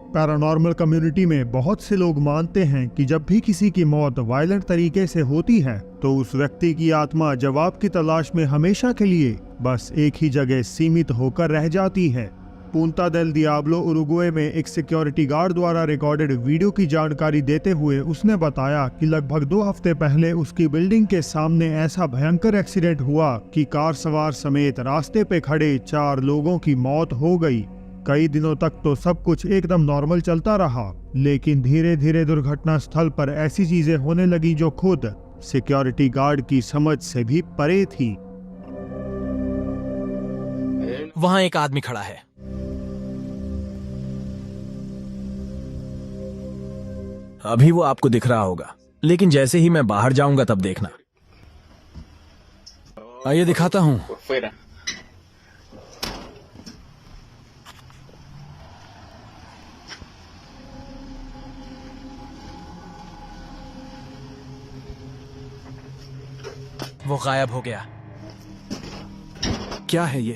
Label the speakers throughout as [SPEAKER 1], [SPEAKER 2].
[SPEAKER 1] Paranormal community में बहुत से लोग मानते हैं कि जब भी किसी की मौत वायलेंट तरीके से होती है तो उस व्यक्ति की आत्मा जवाब की तलाश में हमेशा के लिए बस एक ही जगह सीमित होकर रह जाती है। पूंता देल दियाब्लो उरुग्वे में एक सिक्योरिटी गार्ड द्वारा रिकॉर्डेड वीडियो की जानकारी देते हुए उसने बताया कि लगभग 2 हफ्ते पहले उसकी बिल्डिंग के सामने ऐसा भयंकर एक्सीडेंट हुआ कि कार सवार समेत रास्ते पे खड़े 4 लोगों की मौत हो गई। कई दिनों तक तो सब कुछ एकदम नॉर्मल चलता रहा, लेकिन धीरे धीरे दुर्घटना स्थल पर ऐसी चीजें होने लगी जो खुद सिक्योरिटी गार्ड की समझ से भी परे थी।
[SPEAKER 2] वहां एक आदमी खड़ा है। अभी वो आपको दिख रहा होगा, लेकिन जैसे ही मैं बाहर जाऊंगा तब देखना। आइए दिखाता हूं। वो गायब हो गया। क्या है ये?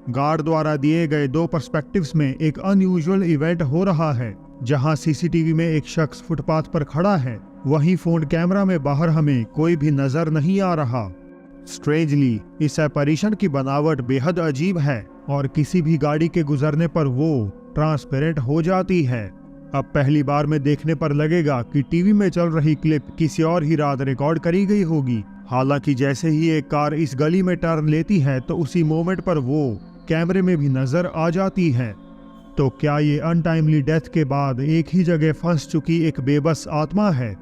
[SPEAKER 1] गार्ड द्वारा दिए गए 2 पर्सपेक्टिव्स में एक अनयूजुअल इवेंट हो रहा है। जहां सीसीटीवी में एक शख्स फुटपाथ पर खड़ा है, वहीं फोन कैमरा में बाहर हमें कोई भी नजर नहीं आ रहा। स्ट्रेंजली इस apparition की बनावट बेहद अजीब है और किसी भी गाड़ी के गुजरने पर वो ट्रांसपेरेंट हो जाती है। अब पहली बार में देखने पर लगेगा कि टीवी में चल रही क्लिप किसी और ही रात रिकॉर्ड करी गई होगी। हालांकि जैसे ही एक कार इस गली में टर्न लेती है तो उसी मोमेंट पर वो कैमरे में भी नजर आ जाती है। तो क्या ये अनटाइमली डेथ के बाद एक ही जगह फंस चुकी एक बेबस आत्मा है?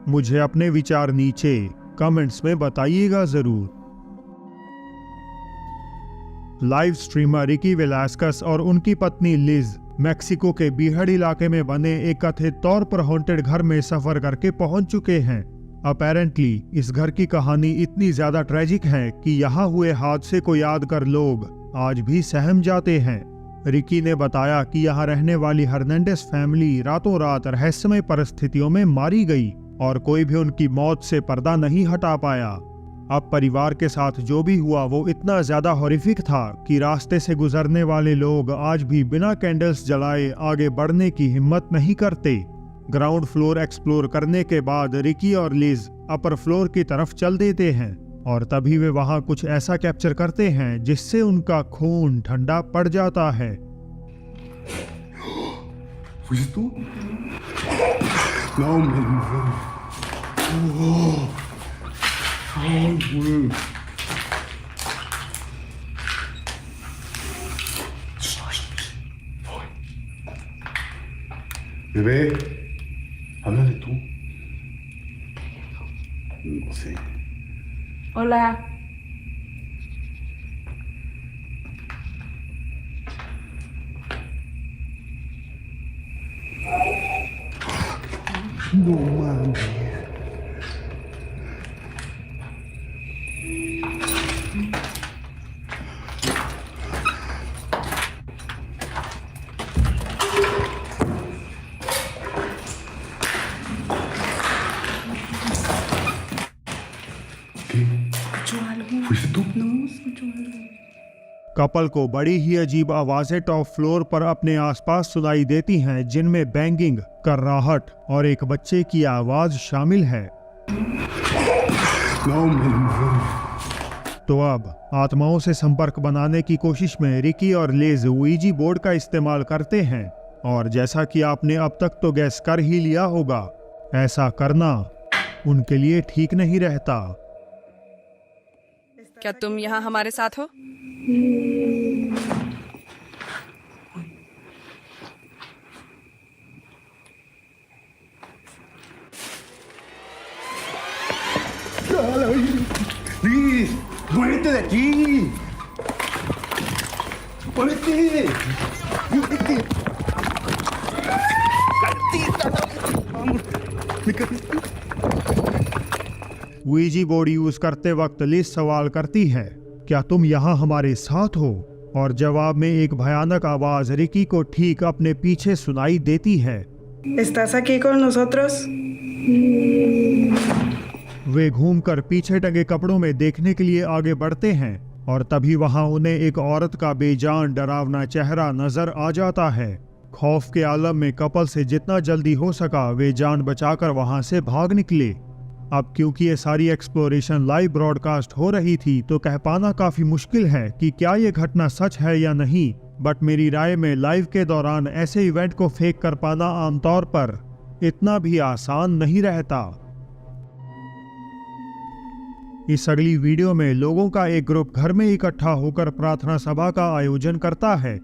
[SPEAKER 1] मुझे अपने विचार नीचे कमेंट्स में बताइएगा जरूर। लाइव स्ट्रीमर रिकी वेलास्कस और उनकी पत्नी लिज मैक्सिको के बीहड़ इलाके में बने एक कथित तौर पर हॉन्टेड घर में सफर करके पहुंच चुके हैं। अपेरेंटली इस घर की कहानी इतनी ज्यादा ट्रेजिक है कि यहाँ हुए हादसे को याद कर लोग आज भी सहम जाते हैं। रिकी ने बताया कि यहाँ रहने वाली हर्नांडेस फैमिली रातों रात रहस्यमय परिस्थितियों में मारी गई और कोई भी उनकी मौत से पर्दा नहीं हटा पाया। अब परिवार के साथ जो भी हुआ वो इतना ज्यादा हॉरिफिक था कि रास्ते से गुजरने वाले लोग आज भी बिना कैंडल्स जलाए आगे बढ़ने की हिम्मत नहीं करते। ग्राउंड फ्लोर एक्सप्लोर करने के बाद रिकी और लिज अपर फ्लोर की तरफ चल देते हैं और तभी वे वहां कुछ ऐसा कैप्चर करते हैं जिससे उनका खून ठंडा पड़ जाता है।
[SPEAKER 3] Bebé, háblale tú. No sé.
[SPEAKER 4] Hola.
[SPEAKER 3] No mames. ¿Fuiste tú?
[SPEAKER 4] No, escucho algo.
[SPEAKER 1] Couple को बड़ी ही अजीब आवाजें टॉप फ्लोर पर अपने आसपास सुनाई देती हैं, जिनमें बैंगिंग, कर्राहट और एक बच्चे की आवाज शामिल है।
[SPEAKER 3] No, man.
[SPEAKER 1] तो अब आत्माओं से संपर्क बनाने की कोशिश में रिकी और लिज ouija बोर्ड का इस्तेमाल करते हैं और जैसा कि आपने अब तक तो गैस कर ही लिया होगा, ऐसा करना उनके लिए ठीक नहीं रहता।
[SPEAKER 4] क्या तुम यहाँ हमारे साथ हो?
[SPEAKER 3] ¡Liz! ¡Muévete de aquí! ¡Muévete! ¡Muévete! ¡Vamos! ¡Me caíste!
[SPEAKER 1] ouija board use करते वक्त लिज सवाल करती है, क्या तुम यहाँ हमारे साथ हो? और जवाब में एक भयानक आवाज रिकी को ठीक अपने पीछे सुनाई देती है।
[SPEAKER 4] ¿Estás aquí con nosotros?
[SPEAKER 1] वे घूमकर पीछे टंगे कपड़ों में देखने के लिए आगे बढ़ते हैं और तभी वहां उन्हें एक औरत का बेजान डरावना चेहरा नजर आ जाता है। खौफ के आलम में कपल से जितना जल्दी हो सका वे जान बचाकर वहां से भाग निकले। अब क्योंकि ये सारी एक्सप्लोरेशन लाइव ब्रॉडकास्ट हो रही थी तो कह पाना काफी मुश्किल है कि क्या ये घटना सच है या नहीं, बट मेरी राय में लाइव के दौरान ऐसे इवेंट को फेक कर पाना आमतौर पर इतना भी आसान नहीं रहता। इस अगली वीडियो में लोगों का एक ग्रुप घर में इकट्ठा होकर प्रार्थना सभा का आयोजन करता है।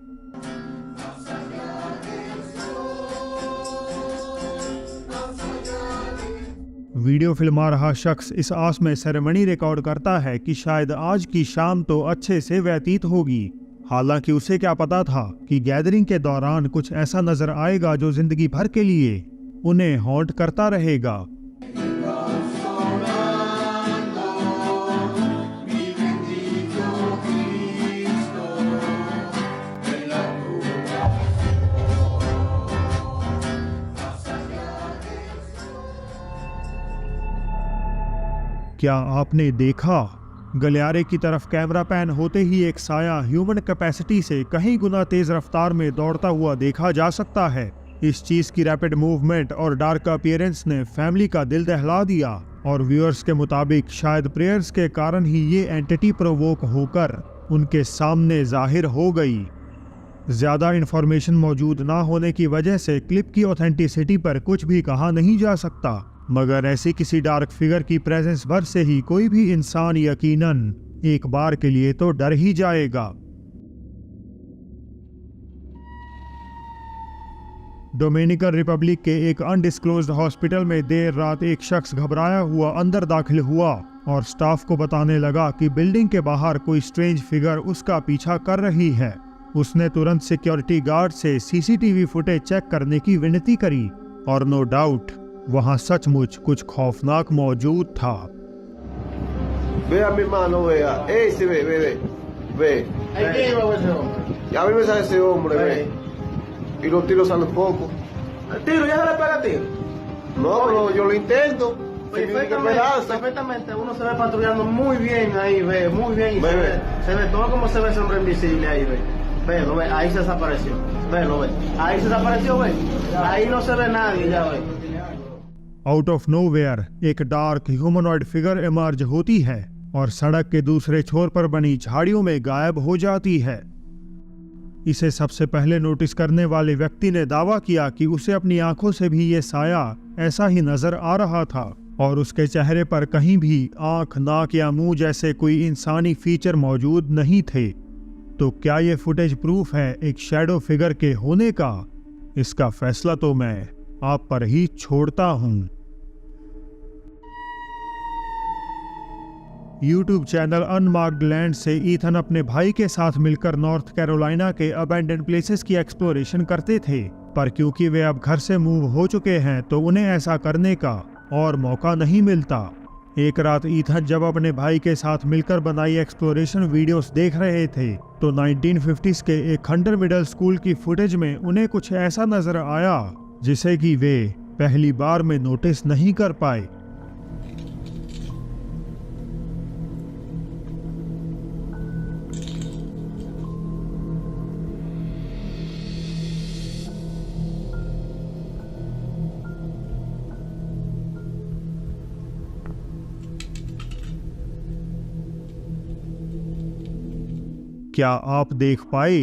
[SPEAKER 1] वीडियो फिल्मा रहा शख्स इस आस में सेरेमनी रिकॉर्ड करता है कि शायद आज की शाम तो अच्छे से व्यतीत होगी। हालांकि उसे क्या पता था कि गैदरिंग के दौरान कुछ ऐसा नजर आएगा जो जिंदगी भर के लिए उन्हें हॉन्ट करता रहेगा। क्या आपने देखा? गलियारे की तरफ कैमरा पैन होते ही एक साया ह्यूमन कैपेसिटी से कहीं गुना तेज रफ्तार में दौड़ता हुआ देखा जा सकता है। इस चीज की रैपिड मूवमेंट और डार्क अपीयरेंस ने फैमिली का दिल दहला दिया और व्यूअर्स के मुताबिक शायद प्रेयर्स के कारण ही ये एंटिटी प्रोवोक होकर उनके सामने जाहिर हो गई। ज्यादा इंफॉर्मेशन मौजूद ना होने की वजह से क्लिप की ऑथेंटिसिटी पर कुछ भी कहा नहीं जा सकता, मगर ऐसी किसी डार्क फिगर की प्रेजेंस भर से ही कोई भी इंसान यकीनन एक बार के लिए तो डर ही जाएगा। डोमिनिकन रिपब्लिक के एक अनडिस्क्लोज्ड हॉस्पिटल में देर रात एक शख्स घबराया हुआ अंदर दाखिल हुआ और स्टाफ को बताने लगा कि बिल्डिंग के बाहर कोई स्ट्रेंज फिगर उसका पीछा कर रही है। उसने तुरंत सिक्योरिटी गार्ड से सीसीटीवी फुटेज चेक करने की विनती करी और नो डाउट वहां सचमुच कुछ खौफनाक मौजूद था।
[SPEAKER 5] Vea mi hermano, vea. Ese, ve. Ya a mí me sale ese hombre, ve. Y los tiros salen poco.
[SPEAKER 6] ¿El tiro ya se le pega tiro?
[SPEAKER 5] No, pero yo lo intento.
[SPEAKER 6] Perfectamente, uno se ve patrullando muy bien ahí, ve, muy bien. Y
[SPEAKER 5] Ve.
[SPEAKER 6] se ve todo como se ve ese hombre invisible ahí, ve. Ve, lo ve, ahí se desapareció. Ve, lo ve. Ahí se desapareció, ve. Ahí no se ve nadie, ya ve.
[SPEAKER 1] Out of nowhere एक dark humanoid figure emerge होती है और सड़क के दूसरे छोर पर बनी झाड़ियों में गायब हो जाती है। इसे सबसे पहले नोटिस करने वाले व्यक्ति ने दावा किया कि उसे अपनी आंखों से भी ये साया ऐसा ही नजर आ रहा था और उसके चेहरे पर कहीं भी आंख, नाक या मुंह जैसे कोई इंसानी फीचर मौजूद नहीं थे। तो क्या ये फुटेज प्रूफ है एक शैडो फिगर के होने का? इसका फैसला तो मैं आप पर ही छोड़ता हूं। यूट्यूब चैनल अनमार्क्ड लैंड से ईथन अपने भाई के साथ मिलकर नॉर्थ कैरोलिना के अबैंडन प्लेसेस की एक्सप्लोरेशन करते थे, पर क्योंकि वे अब घर से मूव हो चुके हैं तो उन्हें ऐसा करने का और मौका नहीं मिलता। एक रात ईथन जब अपने भाई के साथ मिलकर बनाई एक्सप्लोरेशन वीडियोस देख रहे थे तो 1950s के एक खंडर मिडिल स्कूल की फुटेज में उन्हें कुछ ऐसा नजर आया जिसे कि वे पहली बार में नोटिस नहीं कर पाए। क्या आप देख पाए?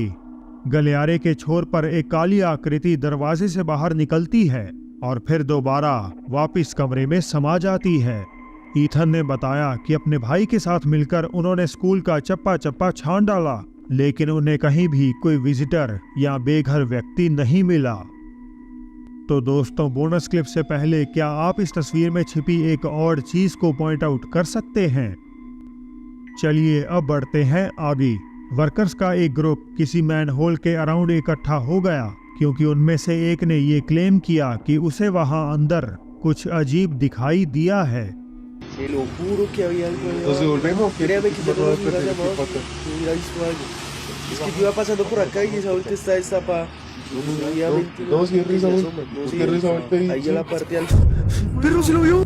[SPEAKER 1] गलियारे के छोर पर एक काली आकृति दरवाजे से बाहर निकलती है और फिर दोबारा वापस कमरे में समा जाती है। ईथन ने बताया कि अपने भाई के साथ मिलकर उन्होंने स्कूल का चप्पा चप्पा छान डाला, लेकिन उन्हें कहीं भी कोई विजिटर या बेघर व्यक्ति नहीं मिला। तो दोस्तों, बोनस क्लिप से पहले क्या आप इस तस्वीर में छिपी एक और चीज को पॉइंट आउट कर सकते हैं? चलिए अब बढ़ते हैं आगे। वर्कर्स का एक ग्रुप किसी मैनहोल के अराउंड इकट्ठा हो गया क्योंकि उनमें से एक ने ये क्लेम किया कि उसे वहां अंदर कुछ अजीब दिखाई दिया है।
[SPEAKER 7] Te lo juro que había algo allá.
[SPEAKER 5] Nos devolvemos.
[SPEAKER 7] Créeme que yo no
[SPEAKER 5] Por
[SPEAKER 7] vi
[SPEAKER 5] favor,
[SPEAKER 7] nada
[SPEAKER 5] espérate,
[SPEAKER 7] más.
[SPEAKER 5] ¿qué pasa?
[SPEAKER 7] Yo hubiera visto algo. Es que yo iba pasando por acá y esa vuelta está destapada. Obviamente
[SPEAKER 5] no, si es risa,
[SPEAKER 7] se
[SPEAKER 5] güey.
[SPEAKER 7] asoma. No,
[SPEAKER 5] ¿Por
[SPEAKER 7] sí,
[SPEAKER 5] qué risa, vuelta ahí?
[SPEAKER 7] ahí
[SPEAKER 5] Sí.
[SPEAKER 7] en la parte al... ¡Perro se lo vio!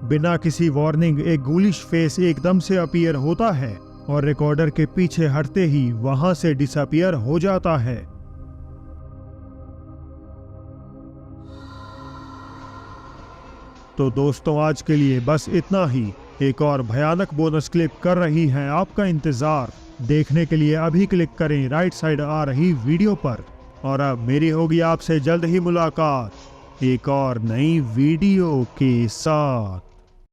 [SPEAKER 1] बिना किसी warning एक गूलिश face एकदम से appear होता है और recorder के पीछे हटते ही वहां से डिसअपीयर हो जाता है। तो दोस्तों आज के लिए बस इतना ही। एक और भयानक बोनस क्लिप कर रही है आपका इंतजार। देखने के लिए अभी क्लिक करें राइट साइड आ रही वीडियो पर। और अब मेरी होगी आपसे जल्द ही मुलाकात एक और नई वीडियो के साथ।